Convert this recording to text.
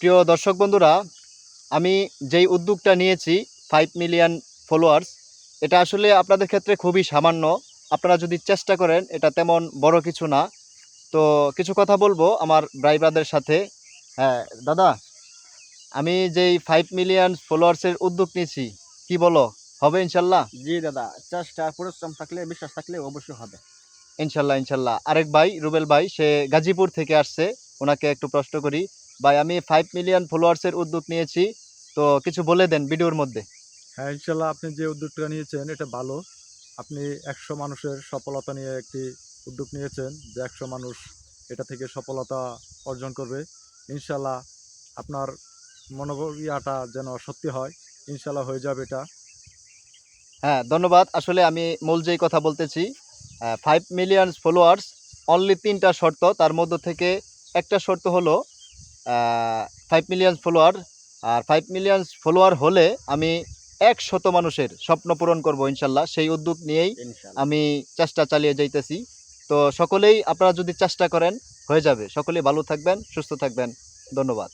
প্রিয় দর্শক বন্ধুরা, আমি যেই উদ্যোগটা নিয়েছি 5 মিলিয়ন ফলোয়ার্স, এটা আসলে আপনাদের ক্ষেত্রে খুবই সামান্য। আপনারা যদি চেষ্টা করেন, এটা তেমন বড় কিছু না। তো কিছু কথা বলবো আমার ভাই ব্রাদের সাথে। হ্যাঁ দাদা, আমি যেই 5 মিলিয়ন ফলোয়ার্সের উদ্যোগ নিয়েছি, কি বলো, হবে ইনশাল্লাহ? জি দাদা, চেষ্টা পরিশ্রম থাকলে বিশ্বাস থাকলে অবশ্যই হবে। ইনশাল্লাহ ইনশাল্লাহ। আরেক ভাই রুবেল ভাই, সে গাজীপুর থেকে আসছে, ওনাকে একটু প্রশ্ন করি। ভাই, আমি 5 মিলিয়ন ফলোয়ার্সের উদ্যোগ নিয়েছি, তো কিছু বলে দেন ভিডিওর মধ্যে। হ্যাঁ, ইনশাল্লাহ আপনি যে উদ্যোগটা নিয়েছেন এটা ভালো। আপনি 100 মানুষের সফলতা নিয়ে একটি উদ্যোগ নিয়েছেন, যে 100 মানুষ এটা থেকে সফলতা অর্জন করবে। ইনশাল্লাহ আপনার মনোবলিয়াটা যেন সত্যি হয়, ইনশাল্লাহ হয়ে যাবে এটা। হ্যাঁ ধন্যবাদ। আসলে আমি মূল যেই কথা বলতেছি, 5 মিলিয়ন ফলোয়ার্স, অনলি 3টা শর্ত, তার মধ্য থেকে একটা শর্ত হলো 5 মিলিয়ন ফলোয়ার। আর 5 মিলিয়ন ফলোয়ার হলে আমি 100 মানুষের স্বপ্ন পূরণ করব ইনশাল্লাহ। সেই উদ্যোগ নিয়েই ইনশাল্লাহ। আমি চেষ্টা চালিয়ে যাইতেছি। তো সকলেই আপনারা যদি চেষ্টা করেন, হয়ে যাবে। সকলেই ভালো থাকবেন, সুস্থ থাকবেন। ধন্যবাদ।